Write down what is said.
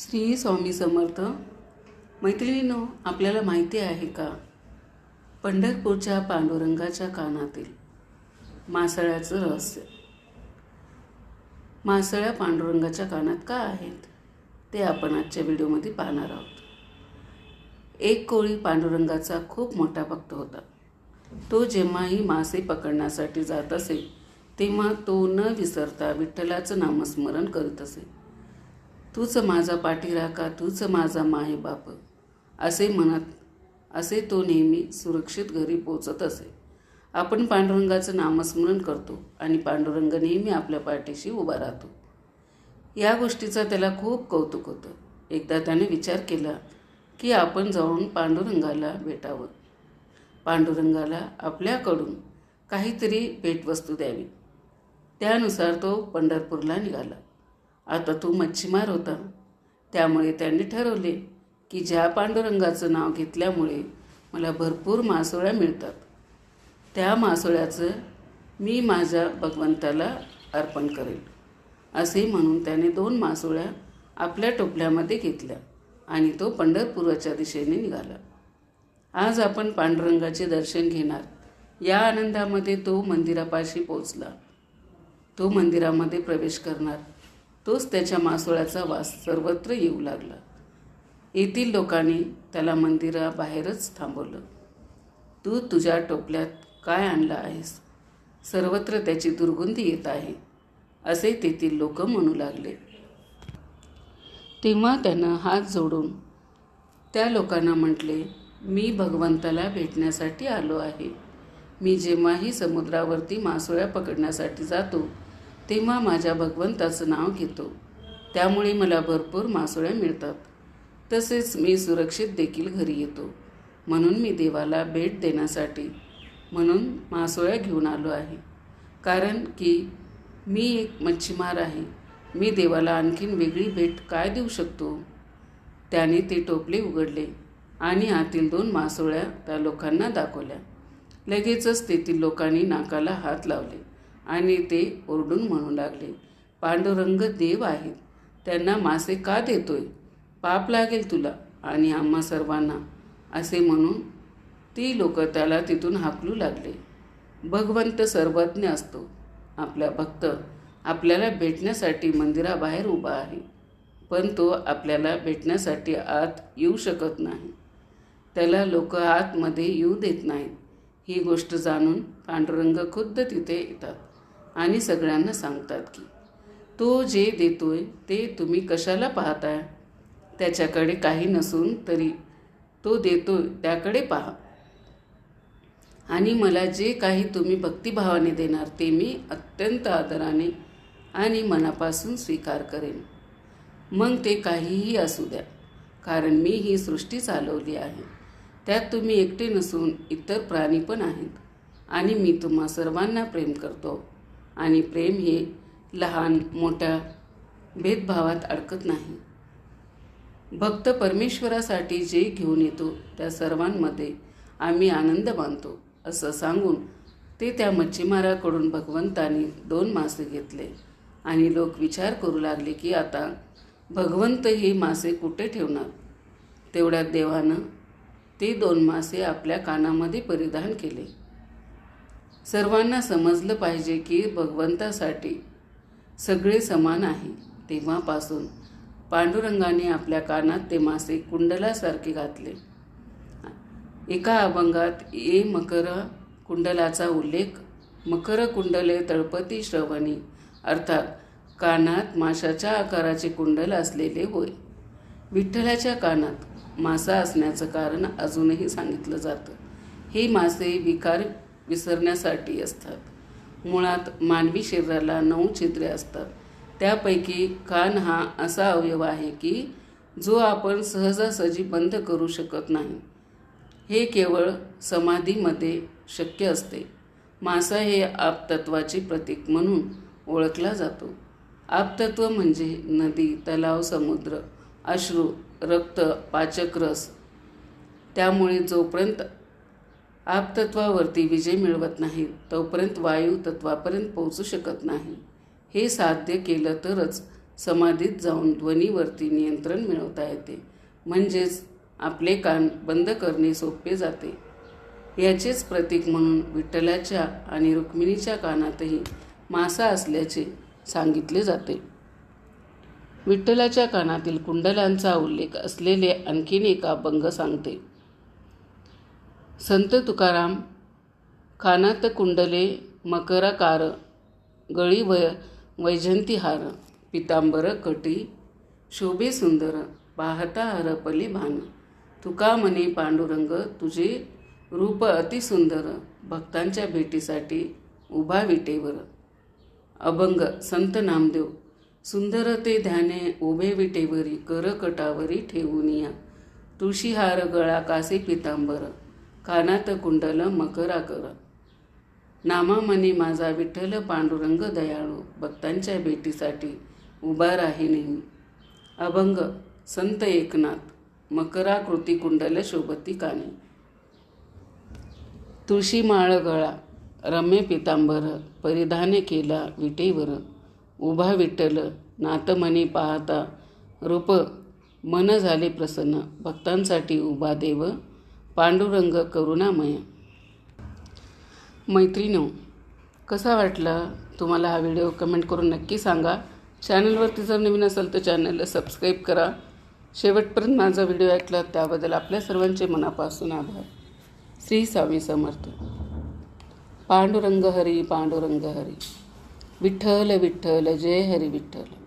श्री स्वामी समर्थ. मैत्रिणींनो, आपल्याला माहिती आहे का, पंढरपूरच्या पांडुरंगाच्या कानातील मासळ्याचं रहस्य? मासळ्या पांडुरंगाच्या कानात का आहेत ते आपण आजच्या व्हिडिओमध्ये पाहणार आहोत. एक कोळी पांडुरंगाचा खूप मोठा भक्त होता. तो जेव्हाही मासे पकडण्यासाठी जात असे तेव्हा तो न विसरता विठ्ठलाचं नामस्मरण करत असे. तूच माझा पाठीराखा, तूच माझा माहे बाप, असे म्हणत असे तो नेहमी सुरक्षित घरी पोचत असे. आपण पांडुरंगाचं नामस्मरण करतो आणि पांडुरंग नेहमी आपल्या पाठीशी उभा राहतो. या गोष्टीचा त्याला खूप कौतुक होतं. एकदा त्याने विचार केला की आपण जाऊन पांडुरंगाला भेटावं, पांडुरंगाला आपल्याकडून काहीतरी भेटवस्तू द्यावी. त्यानुसार तो पंढरपूरला निघाला. आता तो मच्छीमार होता, त्यामुळे त्यांनी ठरवले की ज्या पांडुरंगाचं नाव घेतल्यामुळे मला भरपूर मासोळ्या मिळतात, त्या मासोळ्याचं मी माझ्या भगवंताला अर्पण करेल, असे म्हणून त्याने 2 मासोळ्या आपल्या टोपल्यामध्ये घेतल्या आणि तो पंढरपूरच्या दिशेने निघाला. आज आपण पांडुरंगाचे दर्शन घेणार या आनंदामध्ये तो मंदिरापाशी पोचला. तो मंदिरामध्ये प्रवेश करणार, तोच त्याच्या मासोळ्याचा वास सर्वत्र येऊ लागला. येथील लोकांनी त्याला मंदिराबाहेरच थांबवलं. तू तुझ्या टोपल्यात काय आणलं आहेस? सर्वत्र त्याची दुर्गंधी येत आहे, असे तेथील लोक म्हणू लागले. तेव्हा त्यानं हात जोडून त्या लोकांना म्हटले, मी भगवंताला भेटण्यासाठी आलो आहे. मी जेव्हाही समुद्रावरती मासोळ्या पकडण्यासाठी जातो तेव्हा माझ्या भगवंताचं नाव घेतो, त्यामुळे मला भरपूर मासोळ्या मिळतात. तसेच मी सुरक्षित देखील घरी येतो. म्हणून मी देवाला भेट देण्यासाठी म्हणून मासोळ्या घेऊन आलो आहे. कारण की मी एक मच्छीमार आहे. मी देवाला आणखीन वेगळी भेट काय देऊ शकतो? त्याने ते टोपले उघडले आणि आतील 2 मासोळ्या त्या लोकांना दाखवल्या. लगेचच तेथील लोकांनी नाकाला हात लावले आणि ते ओरडून म्हणू लागले, पांडुरंग देव आहेत, त्यांना मासे का देतोय? पाप लागेल तुला आणि आम्हा सर्वांना, असे म्हणून ती लोक त्याला तिथून हाकलू लागले. भगवंत सर्वज्ञ असतो. आपला भक्त आपल्याला भेटण्यासाठी मंदिराबाहेर उभा आहे, पण तो आपल्याला भेटण्यासाठी आत येऊ शकत नाही. त्याला लोक आतमध्ये येऊ देत नाहीत. ही गोष्ट जाणून पांडुरंग खुद्द तिथे येतात आणि सगळ्यांना सांगतात की तो जे देतोय ते तुम्ही कशाला पाहताय? त्याच्याकडे काही नसून तरी तो देतोय त्याकडे पहा, आणि मला जे काही तुम्ही भक्तिभावाने देणार ते मी अत्यंत आदराने आणि मनापासून स्वीकार करेन. मग ते काहीही असू द्या, कारण मी ही सृष्टी चालवली आहे. त्यात तुम्ही एकटे नसून इतर प्राणी पण आहेत, आणि मी तुम्हा सर्वांना प्रेम करतो. आणि प्रेम हे लहान मोठ्या भेदभावात अडकत नाही. भक्त परमेश्वरासाठी जे घेऊन येतो त्या सर्वांमध्ये आम्ही आनंद मानतो, असं सांगून ते त्या मच्छीमाराकडून भगवंतानी 2 मासे घेतले. आणि लोक विचार करू लागले की आता भगवंत हे मासे कुठे ठेवणार? तेवढ्यात देवानं ते 2 मासे आपल्या कानामध्ये परिधान केले. सर्वांना समजलं पाहिजे की भगवंतासाठी सगळे समान आहे. तेव्हापासून पांडुरंगाने आपल्या कानात ते मासे कुंडलासारखे घातले. एका अभंगात मकर कुंडलाचा उल्लेख मकर कुंडले तळपती श्रवणी, अर्थात कानात माशाच्या आकाराचे कुंडल असलेले होय. विठ्ठलाच्या कानात मासा असण्याचं कारण अजूनही सांगितलं जातं. हे मासे विकार विसरण्यासाठी असतात. मुळात मानवी शरीराला 9 छिद्रे असतात. त्यापैकी कान हा असा अवयव आहे की जो आपण सहजासहजी बंद करू शकत नाही. हे केवळ समाधीमध्ये शक्य असते. मासा हे आपतत्वाचे प्रतीक म्हणून ओळखला जातो. आपतत्व म्हणजे नदी, तलाव, समुद्र, अश्रू, रक्त, पाचक रस. त्यामुळे जोपर्यंत आपतत्वावरती विजय मिळवत नाही तोपर्यंत वायू तत्वापर्यंत पोहोचू शकत नाही. हे साध्य केलं तरच समाधीत जाऊन ध्वनीवरती नियंत्रण मिळवता येते. म्हणजेच आपले कान बंद करणे सोपे जाते. याचेच प्रतीक म्हणून विठ्ठलाच्या आणि रुक्मिणीच्या कानातही मासा असल्याचे सांगितले जाते. विठ्ठलाच्या कानातील कुंडलांचा उल्लेख असलेले आणखीन एक अभंग सांगते. संत तुकाराम, कानात कुंडले मकराकार, गळी वैजंती हार, पितांबर कटी शोभे सुंदर, पाहता हरपली भान. तुका म्हणे पांडुरंग, तुझे रूप अतिसुंदर, भक्तांच्या भेटीसाठी उभा विटेवर. अभंग संत नामदेव. सुंदर ते ध्याने उभे विटेवरी, करकटावरी ठेवूनिया. तुळशीहार गळा कासे पितांबर, कानात कुंडल मकराकर. नामा म्हणे माझा विठ्ठल पांडुरंग दयाळू, भक्तांच्या भेटीसाठी उभा राही नेहमी. अभंग संत एकनाथ. मकराकृती कुंडल शोभती कानी. तुळशी माळ गळा रम्य पितांबर, परिधान केला विटेवर. उभा विठ्ठल नाथमणी पाहता, रूप मन झाले प्रसन्न, भक्तांसाठी उभा देव, पांडुरंग करुणामय. मैत्रिणींनो, कसा वाटला तुम्हाला हा व्हिडिओ कमेंट करून नक्की सांगा. चॅनलवरती जर नवीन असेल तर चॅनलला सबस्क्राईब करा. शेवटपर्यंत माझा व्हिडिओ ऐकला त्याबद्दल आपल्या सर्वांचे मनापासून आभार. श्री स्वामी समर्थ. पांडुरंग हरी, पांडुरंग हरी. विठ्ठल विठ्ठल, जय हरी विठ्ठल.